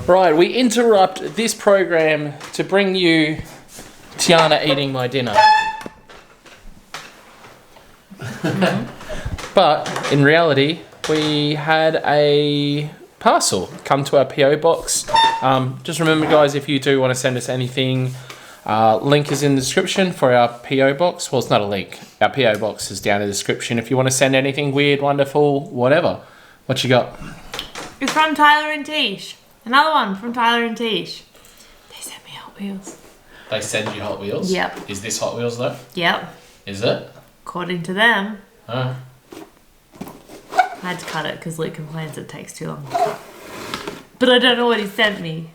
Right, we interrupt this program to bring you Tiana eating my dinner. But in reality, we had a parcel come to our PO box. Just remember, guys, if you do want to send us anything, link is in the description for our PO box. Well, it's not a link. Our PO box is down in the description. If you want to send anything weird, wonderful, whatever. What you got? It's from Tyler and Tish. Another one from Tyler and Tish. They sent me Hot Wheels. They send you Hot Wheels? Yep. Is this Hot Wheels though? Yep. Is it? According to them. Oh. I had to cut it because Luke complains it takes too long to cut. But I don't know what he sent me.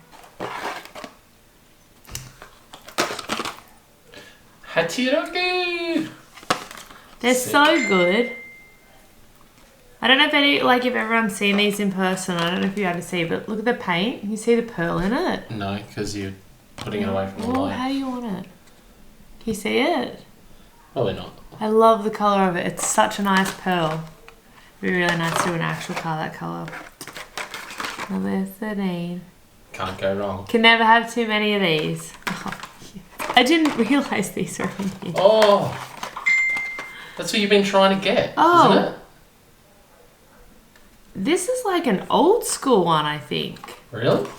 Hatiroki! They're Sick. so good. I don't know if everyone's seen these in person. I don't know if you had to see, but look at the paint. You see the pearl in it? No, because you're putting it away from the Oh, light. how do you want it? Can you see it? Probably not. I love the colour of it. It's such a nice pearl. It'd be really nice to do an actual car that colour. Number 13. Can't go wrong. Can never have too many of these. Oh, I didn't realise these were in here. Oh! That's what you've been trying to get, Oh. isn't it? This is like an old school one, I think. Really?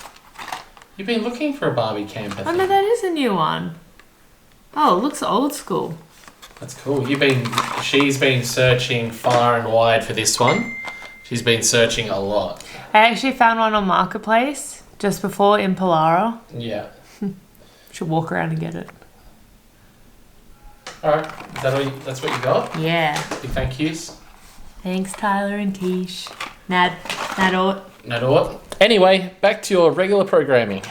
You've been looking for a Barbie camper Oh no, thing. that is a new one. Oh, it looks old school. That's cool. She's been searching far and wide for this one. She's been searching a lot. I actually found one on Marketplace just before in Polaro. Yeah. Should walk around and get it. Alright, that's what you got? Yeah. Big thank yous. Thanks, Tyler and Tish. Nadort. No what? Anyway, back to your regular programming.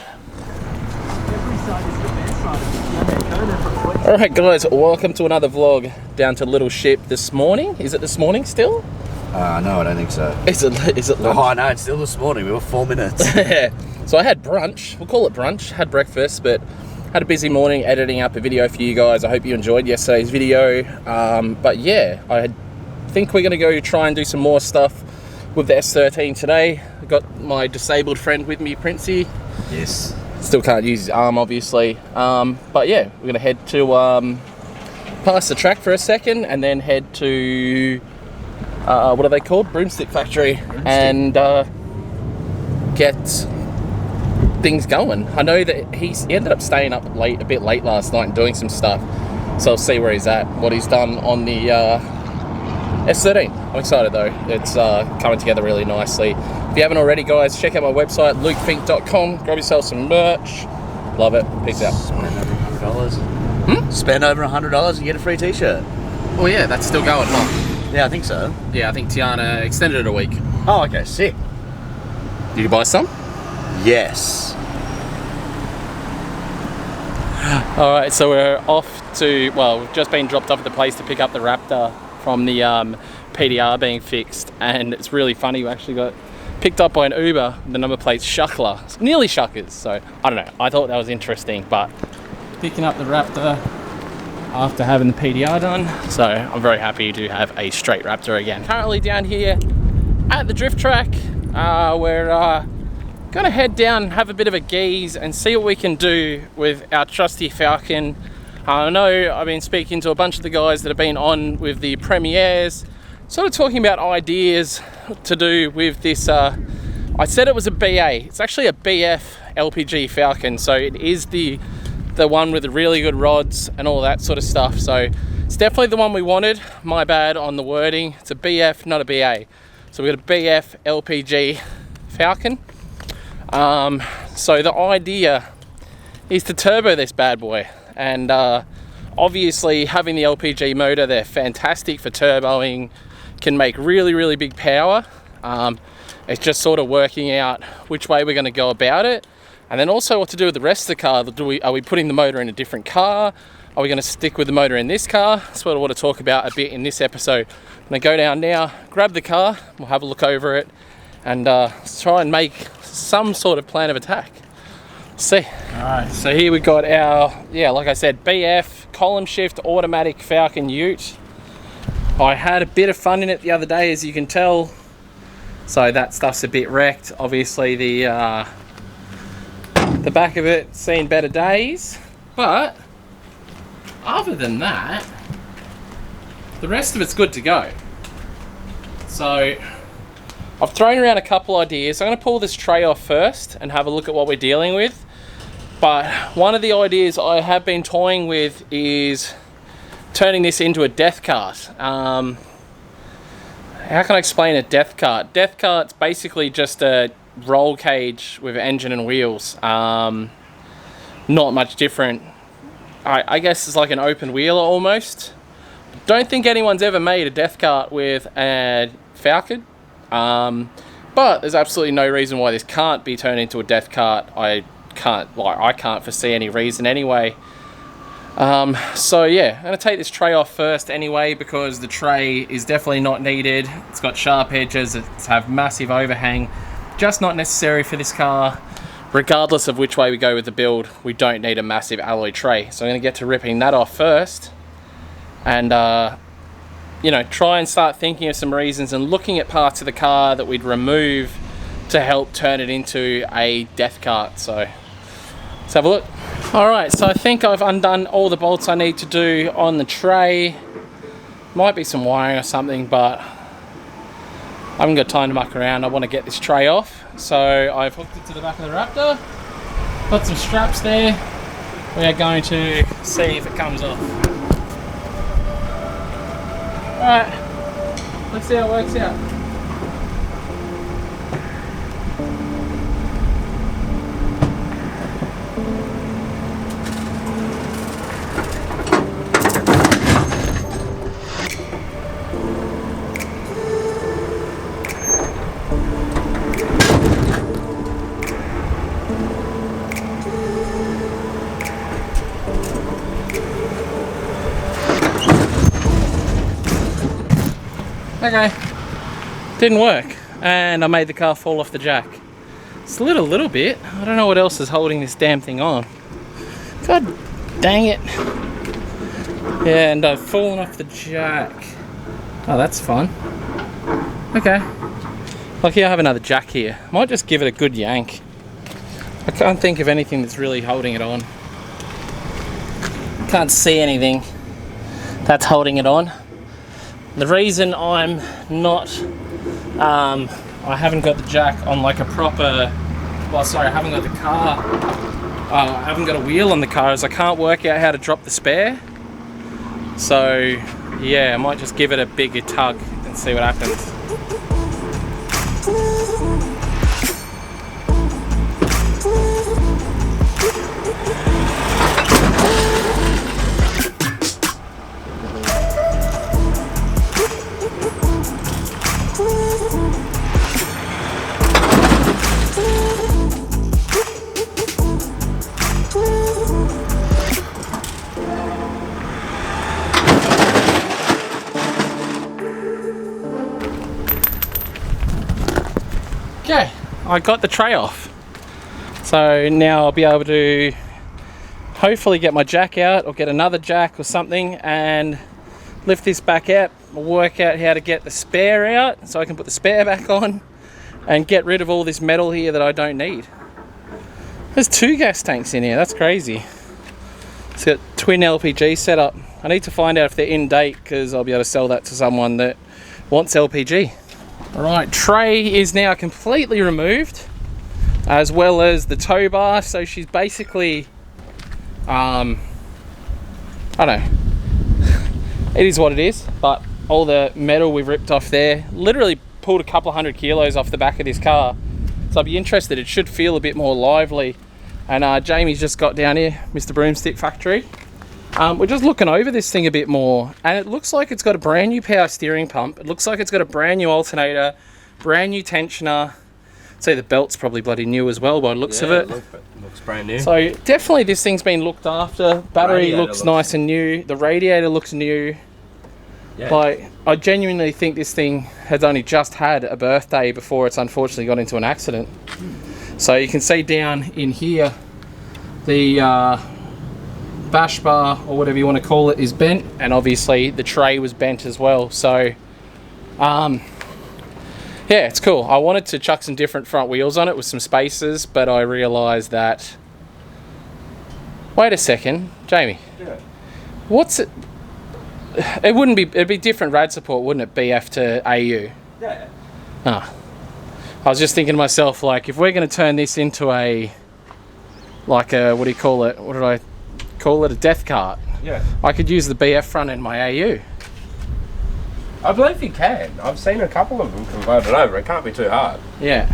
Alright guys, welcome to another vlog down to Little Ship this morning. Is it this morning still? No, I don't think so. Is it lunch? Oh, no, it's still this morning. We were 4 minutes. Yeah. So I had brunch. We'll call it brunch. Had breakfast, but had a busy morning editing up a video for you guys. I hope you enjoyed yesterday's video. But yeah, I think we're going to go try and do some more stuff with the S13 today. I've got my disabled friend with me, Princey. Yes. Still can't use his arm, obviously. But yeah, we're going to head to past the track for a second and then head to what are they called? Broomstick Factory. And get things going. I know that he ended up staying up a bit late last night and doing some stuff. So I'll see where he's at, what he's done on the S13. I'm excited though. It's coming together really nicely. If you haven't already, guys, check out my website, lukefink.com. Grab yourself some merch. Love it. Peace out. Spend over $100. Spend over $100 and get a free t-shirt. Oh yeah, that's still going, huh? Yeah, I think so. Yeah, I think Tiana extended it a week. Oh, okay, sick. Did you buy some? Yes. Alright, so we're off to, well, we've just been dropped off at the place to pick up the Raptor from the PDR being fixed, and it's really funny, we actually got picked up by an Uber, the number plate's Shuckler. It's nearly Shuckers, so I don't know, I thought that was interesting, but picking up the Raptor after having the PDR done, so I'm very happy to have a straight Raptor again. Currently down here at the drift track, we're gonna head down and have a bit of a gaze and see what we can do with our trusty Falcon. I know I've been speaking to a bunch of the guys that have been on with the premieres, sort of talking about ideas to do with this. I said it was a BA. It's actually a BF LPG Falcon, so it is the one with the really good rods and all that sort of stuff. So it's definitely the one we wanted. My bad on the wording. It's a BF, not a BA. So we've got a BF LPG Falcon. So the idea is to turbo this bad boy, and obviously having the LPG motor, they're fantastic for turboing, can make really big power. It's just sort of working out which way we're going to go about it, and then also what to do with the rest of the car. Are we putting the motor in a different car? Are we going to stick with the motor in this car? That's what I want to talk about a bit in this episode. I'm going to go down now, grab the car, we'll have a look over it, and try and make some sort of plan of attack. See. Alright, so here we got our, like I said, BF column shift automatic Falcon Ute. I had a bit of fun in it the other day, as you can tell. So that stuff's a bit wrecked. Obviously the The back of it seen better days, but other than that, the rest of it's good to go. So I've thrown around a couple ideas. I'm going to pull this tray off first and have a look at what we're dealing with. But one of the ideas I have been toying with is turning this into a death cart. How can I explain a death cart? Death cart's basically just a roll cage with engine and wheels. Not much different. I guess it's like an open wheeler almost. Don't think anyone's ever made a death cart with a Falcon. But there's absolutely no reason why this can't be turned into a death cart. I can't foresee any reason anyway. So yeah, I'm gonna take this tray off first anyway, because the tray is definitely not needed. It's got sharp edges, it's have massive overhang, just not necessary for this car. Regardless of which way we go with the build, we don't need a massive alloy tray. So I'm gonna get to ripping that off first, and you know, try and start thinking of some reasons and looking at parts of the car that we'd remove to help turn it into a death cart. So let's have a look. Alright, so I think I've undone all the bolts I need to do on the tray. Might be some wiring or something, but I haven't got time to muck around. I want to get this tray off. So I've hooked it to the back of the Raptor. Got some straps there. We are going to see if it comes off. Alright, let's see how it works out. Okay, didn't work, and I made the car fall off the jack. Slid a little bit. I don't know what else is holding this damn thing on. God dang it. Yeah, and I've fallen off the jack. Oh, that's fun. Okay. Lucky I have another jack here. Might just give it a good yank. I can't think of anything that's really holding it on. Can't see anything that's holding it on. The reason I'm not, I haven't got the jack on like a proper, well sorry, I haven't got the car, I haven't got a wheel on the car, is I can't work out how to drop the spare. So yeah, I might just give it a bigger tug and see what happens. Okay, I got the tray off. So now I'll be able to hopefully get my jack out or get another jack or something and lift this back out, work out how to get the spare out so I can put the spare back on and get rid of all this metal here that I don't need. There's 2 gas tanks in here, that's crazy. It's got twin LPG setup. I need to find out if they're in date because I'll be able to sell that to someone that wants LPG. Alright, tray is now completely removed, as well as the tow bar, so she's basically, I don't know, it is what it is, but all the metal we've ripped off there, literally pulled a couple of 100 kilos off the back of this car, so I'd be interested. It should feel a bit more lively. And Jamie's just got down here, Mr. Broomstick Factory. We're just looking over this thing a bit more, and it looks like it's got a brand new power steering pump. It looks like it's got a brand new alternator, brand new tensioner. I'd say the belt's probably bloody new as well by the looks of it. Looks brand new. So definitely this thing's been looked after. Battery looks nice and new. The radiator looks new. Yeah. Like, I genuinely think this thing has only just had a birthday before it's unfortunately got into an accident. So you can see down in here, the bash bar, or whatever you want to call it, is bent, and obviously the tray was bent as well. So yeah, it's cool. I wanted to chuck some different front wheels on it with some spacers, but I realized that Wait a second, Jamie. Yeah. What's it? It wouldn't be. It'd be different rad support, wouldn't it? BF to AU. Yeah. Ah. I was just thinking to myself, like, if we're going to turn this into a, like a, what do you call it? What did I call it? A death cart. Yeah. I could use the BF front in my AU. I believe you can. I've seen a couple of them converted over. It can't be too hard. Yeah.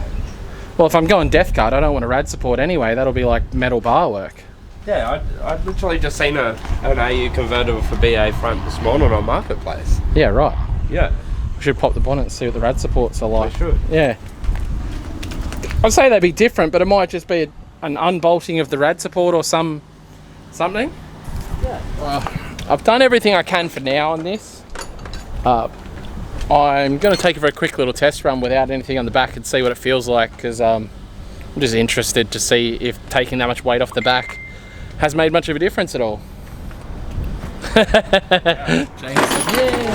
Well, if I'm going death cart, I don't want a rad support anyway. That'll be like metal bar work. Yeah, I'd literally just seen an AU convertible for BA front this morning on Marketplace. Yeah, right. Yeah. We should pop the bonnet and see what the rad supports are like. We should. Yeah. I'd say they'd be different, but it might just be an unbolting of the rad support or something. Yeah. Well, I've done everything I can for now on this. I'm going to take a very quick little test run without anything on the back and see what it feels like, because I'm just interested to see if taking that much weight off the back has made much of a difference at all. James said, yeah.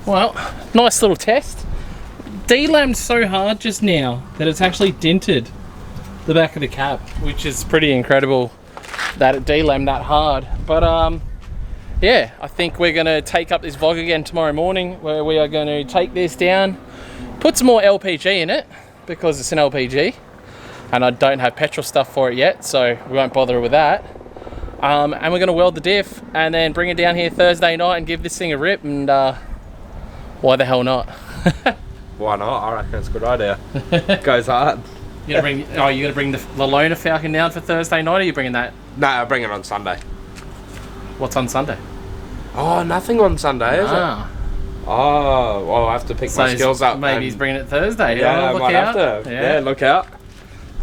Well, nice little test. De-lammed so hard just now that it's actually dented the back of the cab, which is pretty incredible that it de-lammed that hard. But yeah, I think we're going to take up this vlog again tomorrow morning, where we are going to take this down, put some more LPG in it because it's an LPG, and I don't have petrol stuff for it yet, so we won't bother with that. And we're going to weld the diff and then bring it down here Thursday night and give this thing a rip, and why the hell not? Why not? I reckon it's a good idea. Goes hard. You gonna bring the loaner Falcon down for Thursday night, or are you bringing that? No, I'll bring it on Sunday. What's on Sunday? Oh, nothing on Sunday, is it? Oh, well, I'll have to pick my skills up. Maybe he's bringing it Thursday. Yeah, look might out. have to. Yeah, look out.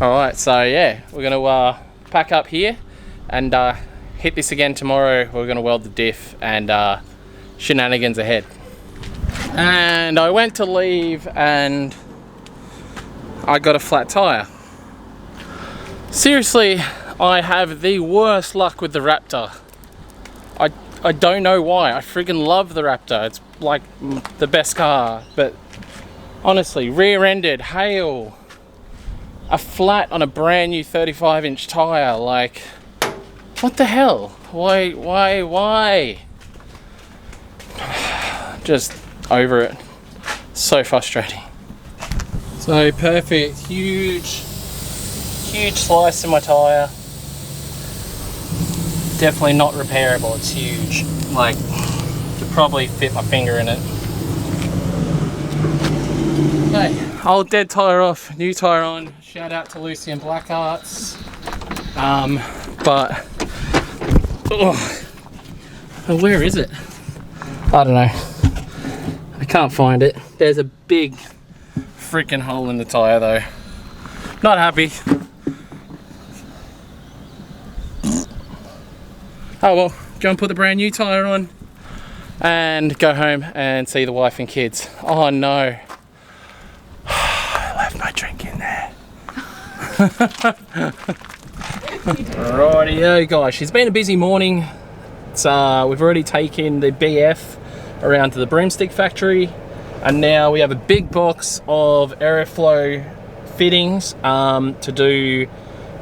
Alright, so yeah, we're gonna pack up here and hit this again tomorrow. We're gonna weld the diff and shenanigans ahead. And I went to leave and I got a flat tire. Seriously, I have the worst luck with the Raptor. I don't know why. I freaking love the Raptor. It's like the best car, but honestly, rear-ended, hail, a flat on a brand new 35-inch tire, like, what the hell? Why? Just over it. So frustrating. So perfect, huge slice in my tyre. Definitely not repairable, it's huge. Like, could probably fit my finger in it. Okay, old dead tyre off, new tyre on. Shout out to Lucy and Blackhearts. But, oh, where is it? I don't know. I can't find it. There's a big freaking hole in the tyre though. Not happy. Oh well, go and put the brand new tyre on and go home and see the wife and kids. Oh no. I left my drink in there. Rightio guys, it's been a busy morning. It's, we've already taken the BF around to the broomstick factory, and now we have a big box of airflow fittings to do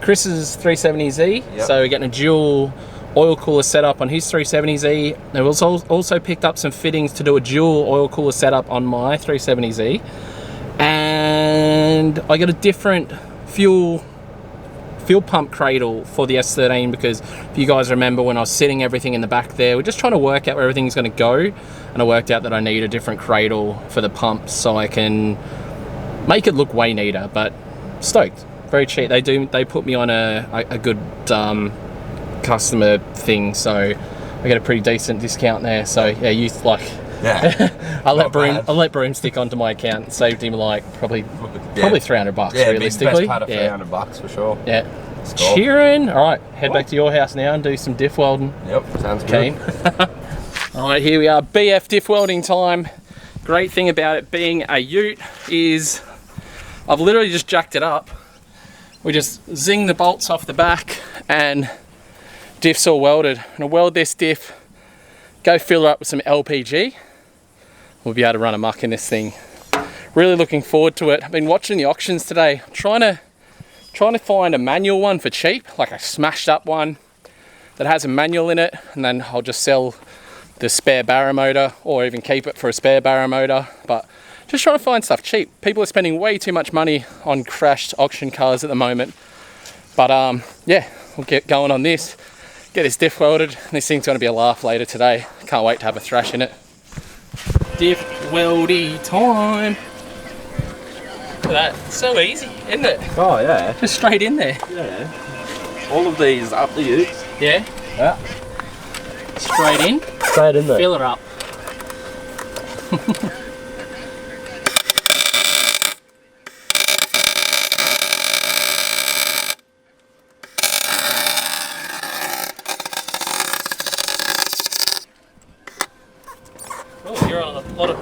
Chris's 370Z. Yep. So we're getting a dual oil cooler setup on his 370Z. And we've also picked up some fittings to do a dual oil cooler setup on my 370Z. And I got a different fuel pump cradle for the S13, because if you guys remember when I was sitting everything in the back there, we're just trying to work out where everything's going to go, and I worked out that I need a different cradle for the pumps so I can make it look way neater. But stoked, very cheap. They put me on a good customer thing, so I get a pretty decent discount there. So yeah, you like. Yeah. I let Broomstick onto my account and saved him like probably $300 realistically. Best part of $300 for sure. Yeah. Cheering. All right, head back to your house now and do some diff welding. Yep, sounds good. All right, here we are, BF diff welding time. Great thing about it being a ute is I've literally just jacked it up. We just zing the bolts off the back and diff's all welded. And I'll weld this diff, go fill her up with some LPG. We'll be able to run amok in this thing. Really looking forward to it. I've been watching the auctions today. I'm trying to find a manual one for cheap, like a smashed up one that has a manual in it, and then I'll just sell the spare barrow motor, or even keep it for a spare barrow motor. But just trying to find stuff cheap. People are spending way too much money on crashed auction cars at the moment. But yeah, we'll get going on this. Get this diff welded. This thing's going to be a laugh later today. Can't wait to have a thrash in it. Diff weldy time. Look at that. So easy, isn't it? Oh yeah. Just straight in there. Yeah. All of these up the utes. Yeah? Yeah. Straight in. Straight in there. Fill her up. Oh, you're on a lot of...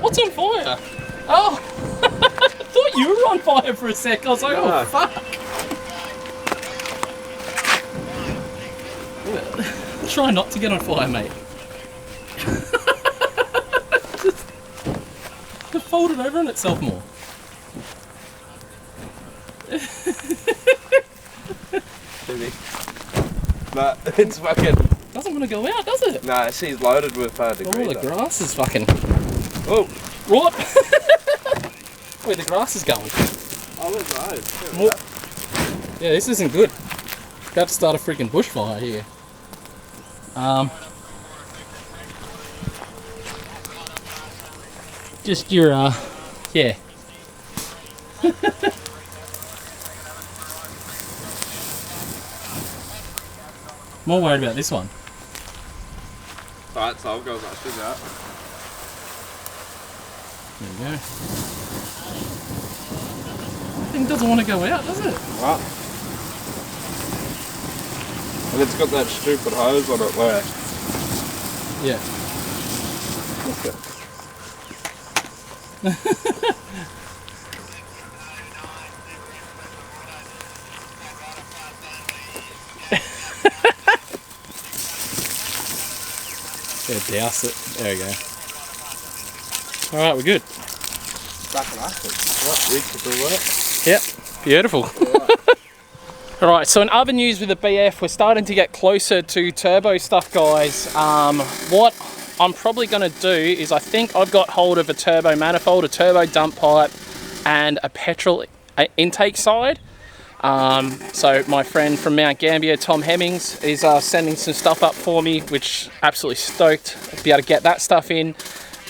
What's on fire? Oh! I thought you were on fire for a sec. I was like, oh, fuck. Try not to get on fire, mate. Just fold it over on itself more. But it's fucking... Doesn't want to go out, does it? No, she's loaded with degrees. Oh, the grass is fucking... Oh! What? Where the grass is going. Oh, there's those. Oh. Yeah, this isn't good. About to start a freaking bushfire here. Just your, yeah. More worried about this one. Alright, so I'll go that thing out. There we go. Thing doesn't want to go out, does it? What? And it's got that stupid hose on it there. Yeah. Yeah, douse it. There we go. Alright, we're good. Back in acid. What? Reach work? Yep, beautiful. Alright, so in other news with the BF, we're starting to get closer to turbo stuff, guys. What I'm probably going to do is I think I've got hold of a turbo manifold, a turbo dump pipe, and a petrol intake side. So my friend from Mount Gambier, Tom Hemmings, is sending some stuff up for me, which absolutely stoked to be able to get that stuff in.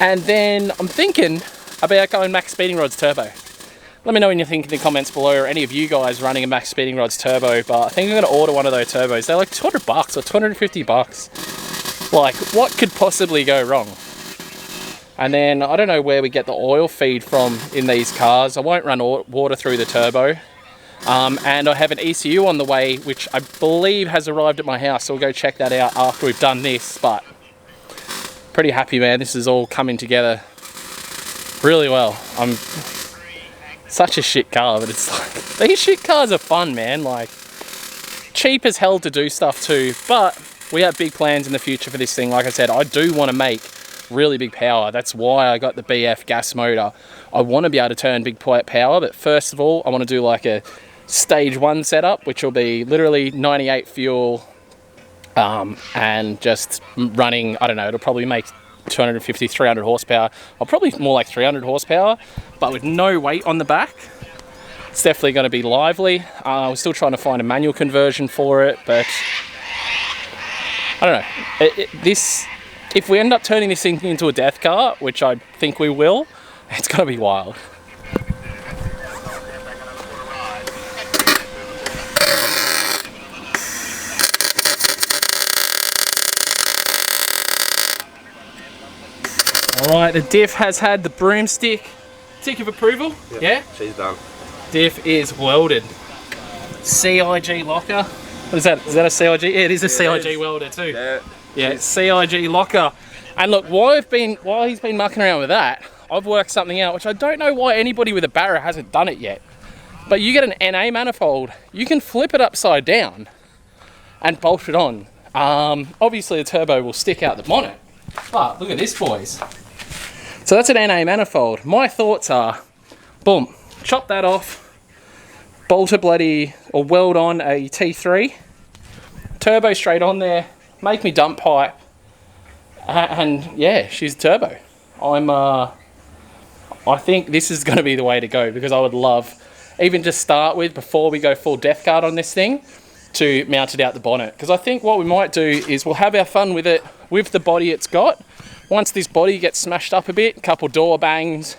And then I'm thinking about going Max Speeding Rods Turbo. Let me know what you think in the comments below, or any of you guys running a Max Speeding Rods Turbo, but I think I'm going to order one of those turbos. They're like $200 or $250. Like, what could possibly go wrong? And then I don't know where we get the oil feed from in these cars. I won't run water through the turbo. And I have an ECU on the way, which I believe has arrived at my house, so we'll go check that out after we've done this. But pretty happy, man. This is all coming together really well. I'm such a shit car, but it's like, these shit cars are fun, man. Like, cheap as hell to do stuff too, but we have big plans in the future for this thing. Like I said, I do want to make really big power. That's why I got the BF gas motor. I want to be able to turn big power, but first of all, I want to do like a stage 1 setup, which will be literally 98 fuel, and just running, I don't know, it'll probably make 250, 300 horsepower, or probably more like 300 horsepower, but with no weight on the back. It's definitely going to be lively. We're still trying to find a manual conversion for it, but I don't know. If we end up turning this thing into a death car, which I think we will, it's going to be wild. Alright, the diff has had the broomstick tick of approval. Yep, yeah? She's done. Diff is welded. CIG locker. What is that? Is that a CIG? Yeah, it is a CIG welder too. Yeah, CIG locker. And look, while he's been mucking around with that, I've worked something out, which I don't know why anybody with a Barra hasn't done it yet. But you get an NA manifold, you can flip it upside down and bolt it on. Obviously the turbo will stick out the bonnet, but look at this, boys. So that's an NA manifold. My thoughts are, boom, chop that off, bolt a or weld on a T3, turbo straight on there, make me dump pipe, and yeah, she's turbo. I think this is going to be the way to go, because I would love, even to start with, before we go full death guard on this thing, to mount it out the bonnet. Because I think what we might do is we'll have our fun with it, with the body it's got. Once this body gets smashed up a bit, a couple door bangs,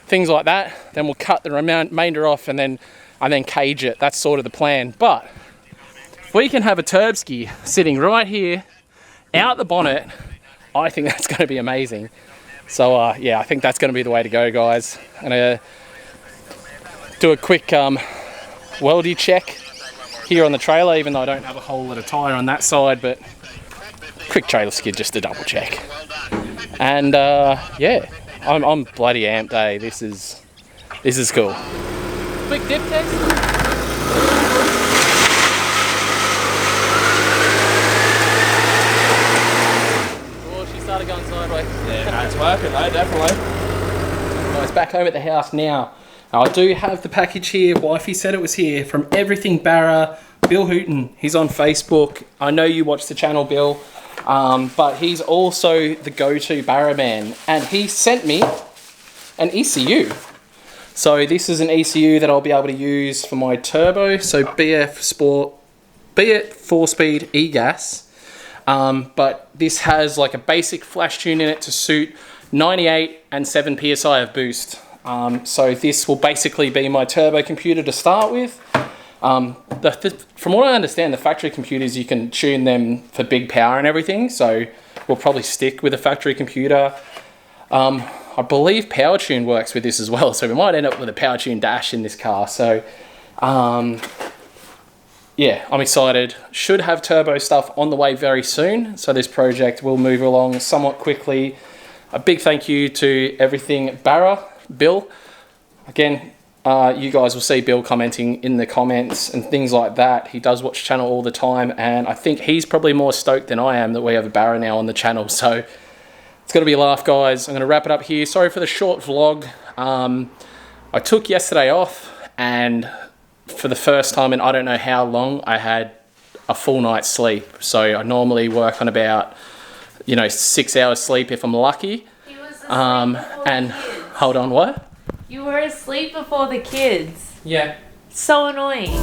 things like that, then we'll cut the remainder off and then cage it. That's sort of the plan. But if we can have a Turbski sitting right here, out the bonnet, I think that's going to be amazing. So yeah, I think that's going to be the way to go, guys. I'm going to do a quick weldy check here on the trailer, even though I don't have a whole lot of tyre on that side, but quick trailer skid just to double check. And yeah, I'm bloody amped, eh? This is cool. Quick dip test. Oh, she started going sideways. Yeah, that's working though, definitely. Guys, back home at the house now. Now, I do have the package here. Wifey said it was here, from Everything Barra. Bill Hooton, he's on Facebook. I know you watch the channel, Bill. But he's also the go-to Barra man, and he sent me an ECU. So this is an ECU that I'll be able to use for my turbo. So BF Sport, be it 4-speed e-gas, but this has like a basic flash tune in it to suit 98 and 7 PSI of boost. So this will basically be my turbo computer to start with. From what I understand, the factory computers, you can tune them for big power and everything, so we'll probably stick with a factory computer. I believe power tune works with this as well, so we might end up with a power tune dash in this car. So yeah, I'm excited. Should have turbo stuff on the way very soon, so this project will move along somewhat quickly. A big thank you to Everything Barra, Bill. Again, you guys will see Bill commenting in the comments and things like that. He does watch the channel all the time, and I think he's probably more stoked than I am that we have a Barra now on the channel. So it's going to be a laugh, guys. I'm going to wrap it up here. Sorry for the short vlog. I took yesterday off, and for the first time in I don't know how long, I had a full night's sleep. So I normally work on about, 6 hours sleep if I'm lucky. He was asleep and hold on, what? You were asleep before the kids. Yeah. So annoying.